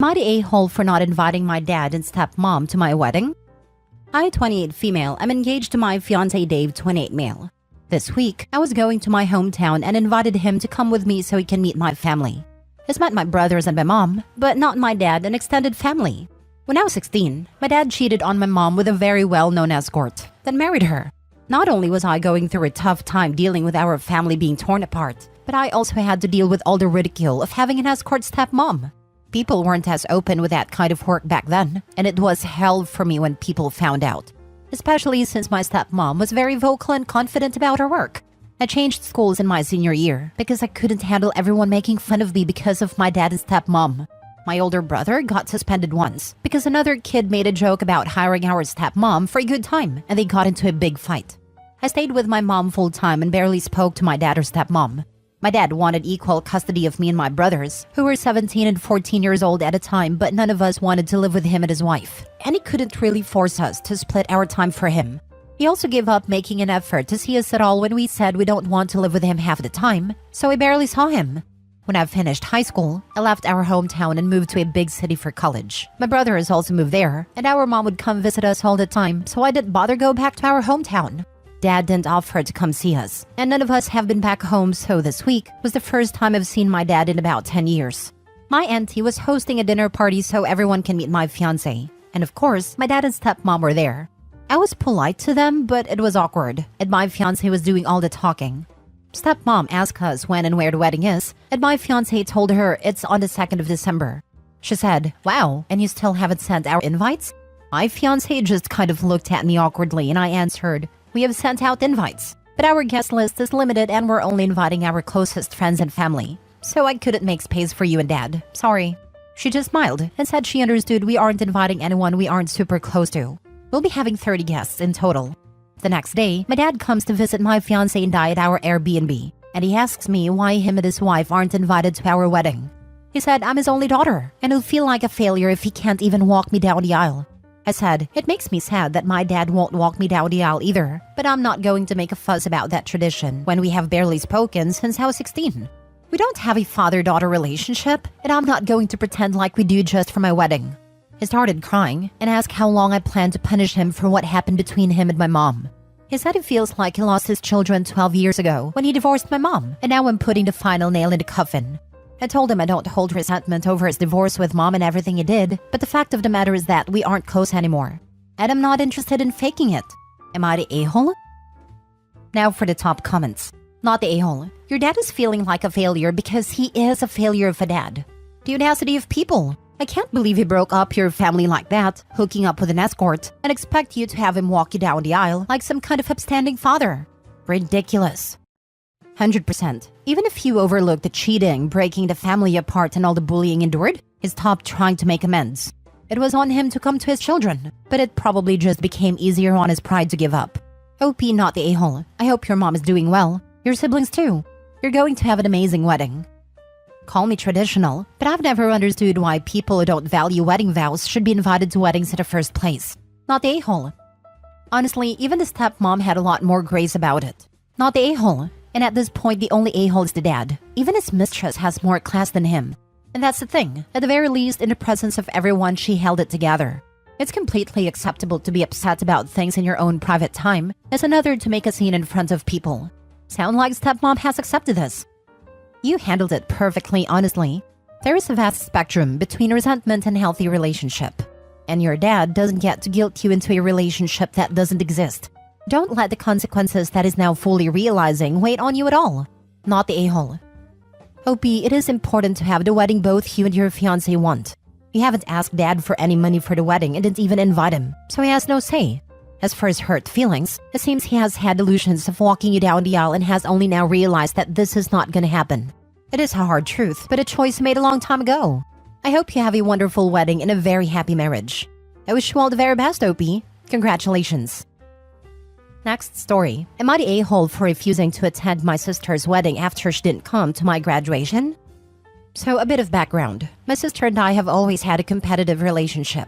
I the a-hole for not inviting my dad and stepmom to my wedding? I, 28 female, am engaged to my fiancé Dave, 28 male. This week, I was going to my hometown and invited him to come with me so he can meet my family. He's met my brothers and my mom, but not my dad and extended family. When I was 16, my dad cheated on my mom with a very well-known escort, then married her. Not only was I going through a tough time dealing with our family being torn apart, but I also had to deal with all the ridicule of having an escort stepmom. People weren't as open with that kind of work back then, and it was hell for me when people found out. Especially since my stepmom was very vocal and confident about her work. I changed schools in my senior year because I couldn't handle everyone making fun of me because of my dad and stepmom. My older brother got suspended once because another kid made a joke about hiring our stepmom for a good time, and they got into a big fight. I stayed with my mom full-time and barely spoke to my dad or stepmom. My dad wanted equal custody of me and my brothers, who were 17 and 14 years old at a time, but none of us wanted to live with him and his wife, and he couldn't really force us to split our time for him. He also gave up making an effort to see us at all when we said we don't want to live with him half the time, so we barely saw him. When I finished high school, I left our hometown and moved to a big city for college. My brother has also moved there, and our mom would come visit us all the time, so I didn't bother go back to our hometown. Dad didn't offer to come see us, and none of us have been back home, so this week was the first time I've seen my dad in about 10 years. My auntie was hosting a dinner party so everyone can meet my fiancé, and of course, my dad and stepmom were there. I was polite to them, but it was awkward, and my fiancé was doing all the talking. Stepmom asked us when and where the wedding is, and my fiancé told her it's on the 2nd of December. She said, "Wow, and you still haven't sent our invites?" My fiancé just kind of looked at me awkwardly, and I answered, "We have sent out invites, but our guest list is limited and we're only inviting our closest friends and family, so I couldn't make space for you and Dad. Sorry." She just smiled and said she understood we aren't inviting anyone we aren't super close to. We'll be having 30 guests in total. The next day, my dad comes to visit my fiancé and I at our Airbnb, and he asks me why him and his wife aren't invited to our wedding. He said I'm his only daughter, and he'll feel like a failure if he can't even walk me down the aisle. I said, it makes me sad that my dad won't walk me down the aisle either, but I'm not going to make a fuss about that tradition when we have barely spoken since I was 16. We don't have a father-daughter relationship, and I'm not going to pretend like we do just for my wedding. He started crying and asked how long I plan to punish him for what happened between him and my mom. He said he feels like he lost his children 12 years ago when he divorced my mom, and now I'm putting the final nail in the coffin. I told him I don't hold resentment over his divorce with mom and everything he did, but the fact of the matter is that we aren't close anymore. And I'm not interested in faking it. Am I the a-hole? Now for the top comments. Not the a-hole. Your dad is feeling like a failure because he is a failure of a dad. The audacity of people. I can't believe he broke up your family like that, hooking up with an escort, and expect you to have him walk you down the aisle like some kind of upstanding father. Ridiculous. 100%. Even if you overlook the cheating, breaking the family apart, and all the bullying endured, he stopped trying to make amends. It was on him to come to his children, but it probably just became easier on his pride to give up. OP, not the a-hole. I hope your mom is doing well. Your siblings too. You're going to have an amazing wedding. Call me traditional, but I've never understood why people who don't value wedding vows should be invited to weddings in the first place. Not the a-hole. Honestly, even the stepmom had a lot more grace about it. Not the a-hole. And at this point, the only a-hole is the dad. Even his mistress has more class than him. And that's the thing. At the very least, in the presence of everyone, she held it together. It's completely acceptable to be upset about things in your own private time, as another to make a scene in front of people. Sound like stepmom has accepted this. You handled it perfectly, honestly. There is a vast spectrum between resentment and healthy relationship. And your dad doesn't get to guilt you into a relationship that doesn't exist. Don't let the consequences that is now fully realizing wait on you at all. Not the a-hole. OP, it is important to have the wedding both you and your fiancé want. You haven't asked Dad for any money for the wedding and didn't even invite him, so he has no say. As for his hurt feelings, it seems he has had delusions of walking you down the aisle and has only now realized that this is not gonna happen. It is a hard truth, but a choice made a long time ago. I hope you have a wonderful wedding and a very happy marriage. I wish you all the very best, OP. Congratulations. Next story. Am I the a-hole for refusing to attend my sister's wedding after she didn't come to my graduation? So a bit of background. My sister and I have always had a competitive relationship.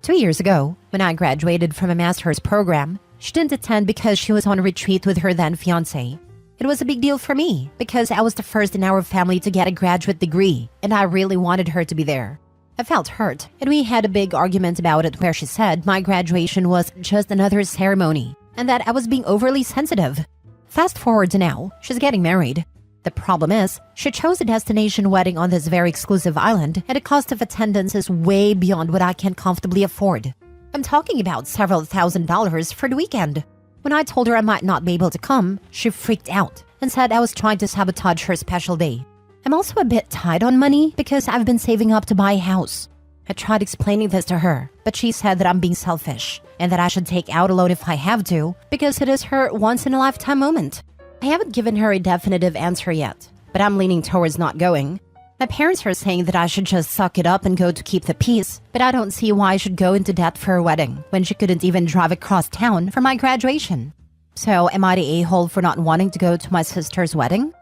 2 years ago, when I graduated from a master's program, she didn't attend because she was on retreat with her then fiancé. It was a big deal for me because I was the first in our family to get a graduate degree, and I really wanted her to be there. I felt hurt, and we had a big argument about it where she said my graduation was just another ceremony and that I was being overly sensitive. Fast forward to now, she's getting married. The problem is, she chose a destination wedding on this very exclusive island, and the cost of attendance is way beyond what I can comfortably afford. I'm talking about several $1,000s for the weekend. When I told her I might not be able to come, she freaked out and said I was trying to sabotage her special day. I'm also a bit tight on money because I've been saving up to buy a house. I tried explaining this to her, but she said that I'm being selfish and that I should take out a loan if I have to because it is her once-in-a-lifetime moment. I haven't given her a definitive answer yet, but I'm leaning towards not going. My parents are saying that I should just suck it up and go to keep the peace, but I don't see why I should go into debt for a wedding when she couldn't even drive across town for my graduation. So am I the a-hole for not wanting to go to my sister's wedding?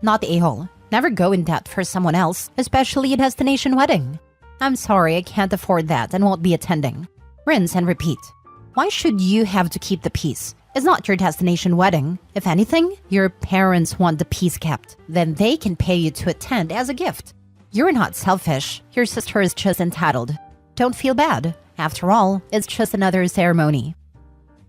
Not the a-hole. Never go in debt for someone else, especially a destination wedding. I'm sorry, I can't afford that and won't be attending. Rinse and repeat. Why should you have to keep the peace? It's not your destination wedding. If anything, your parents want the peace kept. Then they can pay you to attend as a gift. You're not selfish. Your sister is just entitled. Don't feel bad. After all, it's just another ceremony.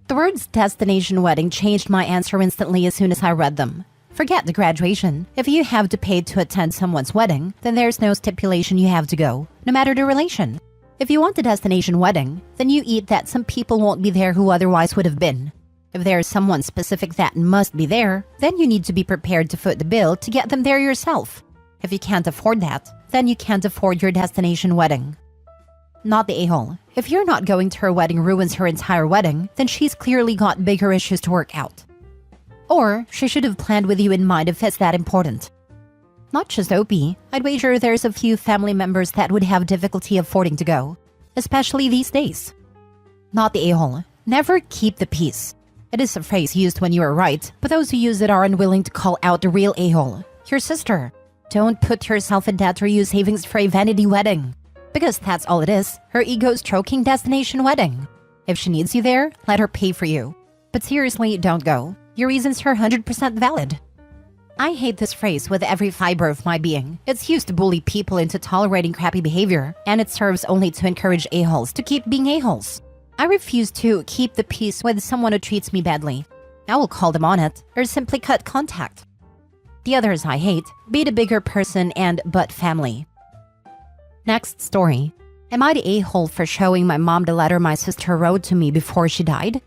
The words destination wedding changed my answer instantly as soon as I read them. Forget the graduation. If you have to pay to attend someone's wedding, then there's no stipulation you have to go, no matter the relation. If you want a destination wedding, then you eat that some people won't be there who otherwise would have been. If there's someone specific that must be there, then you need to be prepared to foot the bill to get them there yourself. If you can't afford that, then you can't afford your destination wedding. Not the a-hole. If you're not going to her wedding ruins her entire wedding, then she's clearly got bigger issues to work out. Or she should have planned with you in mind if it's that important. Not just OP, I'd wager there's a few family members that would have difficulty affording to go, especially these days. Not the a-hole. Never keep the peace. It is a phrase used when you are right, but those who use it are unwilling to call out the real a-hole, your sister. Don't put yourself in debt or use savings for a vanity wedding. Because that's all it is, her ego-stroking destination wedding. If she needs you there, let her pay for you. But seriously, don't go. Your reasons are 100% valid. I hate this phrase with every fiber of my being. It's used to bully people into tolerating crappy behavior, and it serves only to encourage a-holes to keep being a-holes. I refuse to keep the peace with someone who treats me badly. I will call them on it, or simply cut contact. The others I hate, be the bigger person and but family. Next story. Am I the a-hole for showing my mom the letter my sister wrote to me before she died?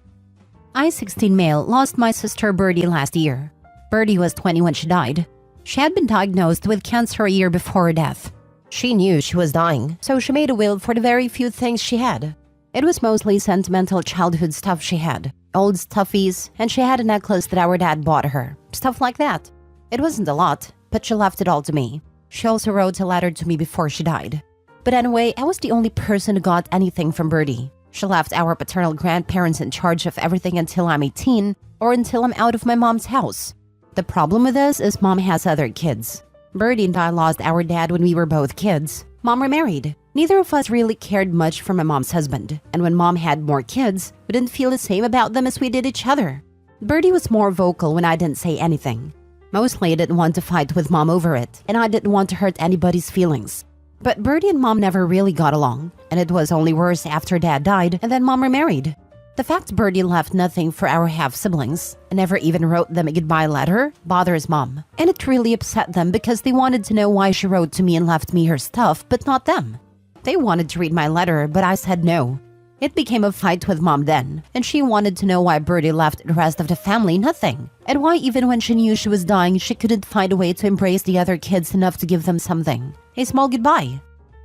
I, 16 male, lost my sister Birdie last year. Birdie was 20 when she died. She had been diagnosed with cancer a year before her death. She knew she was dying, so she made a will for the very few things she had. It was mostly sentimental childhood stuff she had. Old stuffies, and she had a necklace that our dad bought her. Stuff like that. It wasn't a lot, but she left it all to me. She also wrote a letter to me before she died. But anyway, I was the only person who got anything from Birdie. She left our paternal grandparents in charge of everything until I'm 18, or until I'm out of my mom's house. The problem with this is Mom has other kids. Birdie and I lost our dad when we were both kids. Mom remarried. Neither of us really cared much for my mom's husband, and when Mom had more kids, we didn't feel the same about them as we did each other. Birdie was more vocal when I didn't say anything. Mostly I didn't want to fight with Mom over it, and I didn't want to hurt anybody's feelings. But Birdie and Mom never really got along, and it was only worse after Dad died and then Mom remarried. The fact Birdie left nothing for our half-siblings and never even wrote them a goodbye letter bothers Mom, and it really upset them because they wanted to know why she wrote to me and left me her stuff, but not them. They wanted to read my letter, but I said no. It became a fight with Mom then, and she wanted to know why Birdie left the rest of the family nothing, and why even when she knew she was dying, she couldn't find a way to embrace the other kids enough to give them something. A small goodbye.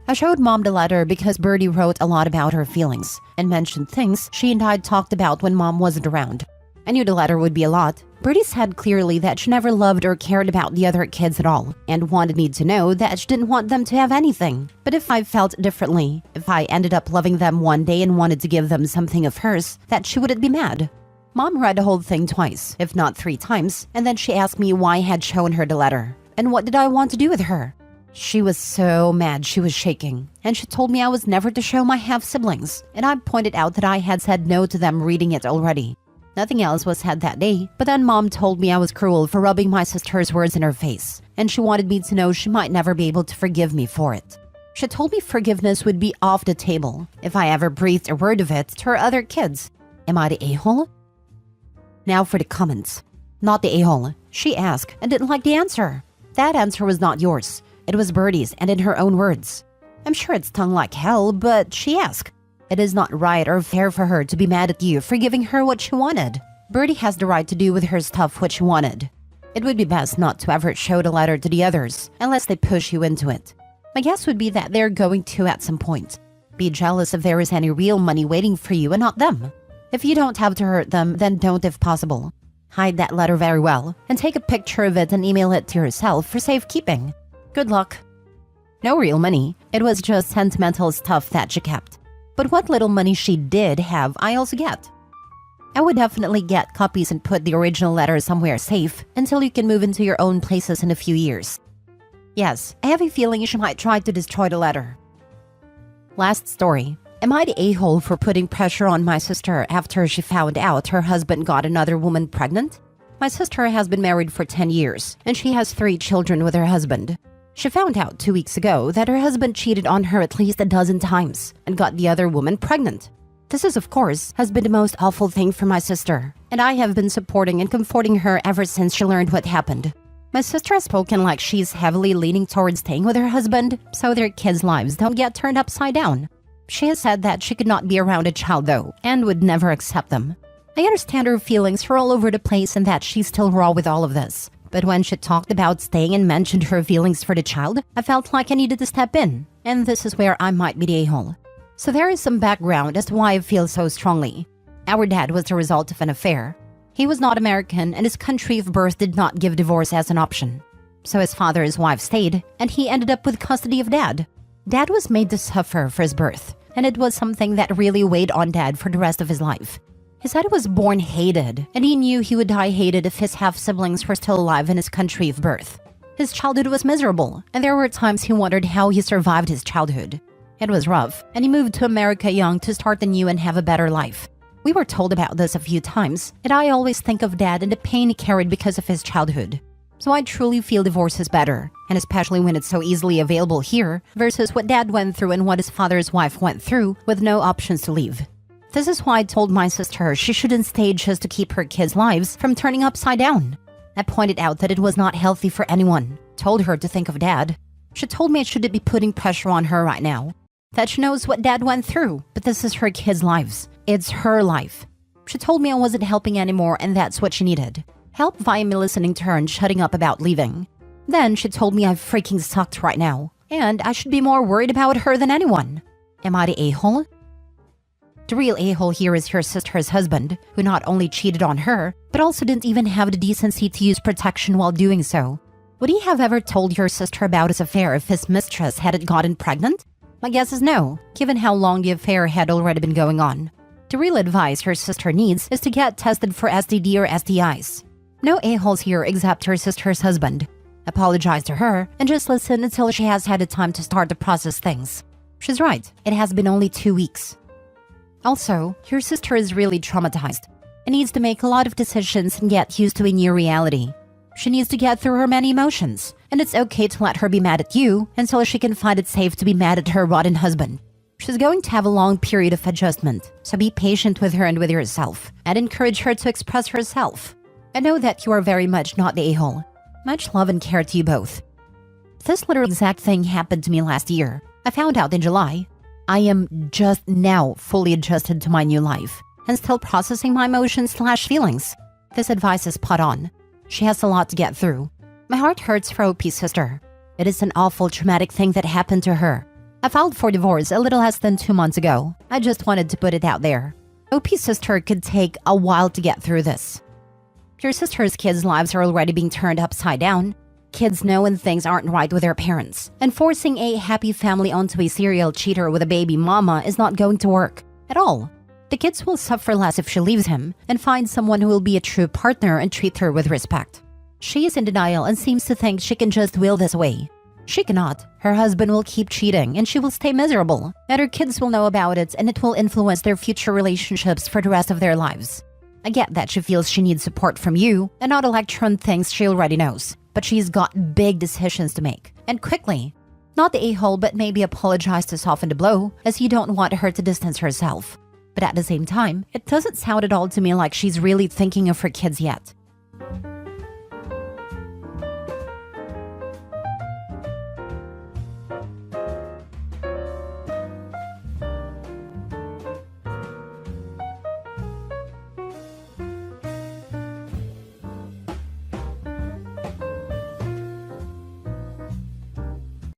I showed Mom the letter because Birdie wrote a lot about her feelings and mentioned things she and I talked about when Mom wasn't around. I knew the letter would be a lot. Birdie said clearly that she never loved or cared about the other kids at all and wanted me to know that she didn't want them to have anything. But if I felt differently, if I ended up loving them one day and wanted to give them something of hers, that she wouldn't be mad. Mom read the whole thing twice, if not 3 times, and then she asked me why I had shown her the letter and what did I want to do with her. She was so mad she was shaking, and she told me I was never to show my half-siblings, and I pointed out that I had said no to them reading it already. Nothing else was said that day, but then Mom told me I was cruel for rubbing my sister's words in her face, and she wanted me to know she might never be able to forgive me for it. She told me forgiveness would be off the table if I ever breathed a word of it to her other kids. Am I the a-hole? Now for the comments. Not the a-hole. She asked and didn't like the answer. That answer was not yours. It was Birdie's and in her own words. I'm sure it stung like hell, but she asked. It is not right or fair for her to be mad at you for giving her what she wanted. Birdie has the right to do with her stuff what she wanted. It would be best not to ever show the letter to the others unless they push you into it. My guess would be that they're going to at some point. Be jealous if there is any real money waiting for you and not them. If you don't have to hurt them, then don't if possible. Hide that letter very well and take a picture of it and email it to yourself for safekeeping. Good luck. No real money. It was just sentimental stuff that she kept. But what little money she did have, I also get. I would definitely get copies and put the original letter somewhere safe until you can move into your own places in a few years. Yes, I have a feeling she might try to destroy the letter. Last story. Am I the a-hole for putting pressure on my sister after she found out her husband got another woman pregnant? My sister has been married for 10 years, and she has 3 children with her husband. She found out 2 weeks ago that her husband cheated on her at least a dozen times and got the other woman pregnant. This is, of course, has been the most awful thing for my sister, and I have been supporting and comforting her ever since she learned what happened. My sister has spoken like she's heavily leaning towards staying with her husband so their kids' lives don't get turned upside down. She has said that she could not be around a child though, and would never accept them. I understand her feelings are all over the place and that she's still raw with all of this. But when she talked about staying and mentioned her feelings for the child, I felt like I needed to step in, and this is where I might be the a-hole. So there is some background as to why I feel so strongly. Our dad was the result of an affair. He was not American, and his country of birth did not give divorce as an option. So his father's wife stayed, and he ended up with custody of Dad. Dad was made to suffer for his birth, and it was something that really weighed on Dad for the rest of his life. He said he was born hated, and he knew he would die hated if his half-siblings were still alive in his country of birth. His childhood was miserable, and there were times he wondered how he survived his childhood. It was rough, and he moved to America young to start anew and have a better life. We were told about this a few times, and I always think of Dad and the pain he carried because of his childhood. So I truly feel divorce is better, and especially when it's so easily available here versus what Dad went through and what his father's wife went through with no options to leave. This is why I told my sister she shouldn't stay just to keep her kids' lives from turning upside down. I pointed out that it was not healthy for anyone, told her to think of Dad. She told me I shouldn't be putting pressure on her right now. That she knows what Dad went through, but this is her kids' lives. It's her life. She told me I wasn't helping anymore and that's what she needed. Help via me listening to her and shutting up about leaving. Then she told me I freaking sucked right now, and I should be more worried about her than anyone. Am I the a-hole? The real a-hole here is her sister's husband, who not only cheated on her, but also didn't even have the decency to use protection while doing so. Would he have ever told your sister about his affair if his mistress hadn't gotten pregnant? My guess is no, given how long the affair had already been going on. The real advice her sister needs is to get tested for STD or STIs. No a-holes here except her sister's husband. Apologize to her and just listen until she has had the time to start to process things. She's right, it has been only 2 weeks. Also, your sister is really traumatized and needs to make a lot of decisions and get used to a new reality. She needs to get through her many emotions, and it's okay to let her be mad at you until she can find it safe to be mad at her rotten husband. She's going to have a long period of adjustment, so be patient with her and with yourself, and encourage her to express herself. I know that you are very much not the a-hole. Much love and care to you both. This literal exact thing happened to me last year. I found out in July. I am just now fully adjusted to my new life, and still processing my emotions/feelings. This advice is spot on. She has a lot to get through. My heart hurts for OP's sister. It is an awful traumatic thing that happened to her. I filed for divorce a little less than 2 months ago. I just wanted to put it out there. OP's sister could take a while to get through this. Your sister's kids' lives are already being turned upside down. Kids know when things aren't right with their parents, and forcing a happy family onto a serial cheater with a baby mama is not going to work at all. The kids will suffer less if she leaves him and finds someone who will be a true partner and treat her with respect. She is in denial and seems to think she can just will this away. She cannot. Her husband will keep cheating and she will stay miserable. And her kids will know about it and it will influence their future relationships for the rest of their lives. I get that she feels she needs support from you and not lecture on things she already knows. But she's got big decisions to make, and quickly. Not the a-hole, but maybe apologize to soften the blow, as you don't want her to distance herself. But at the same time, it doesn't sound at all to me like she's really thinking of her kids yet.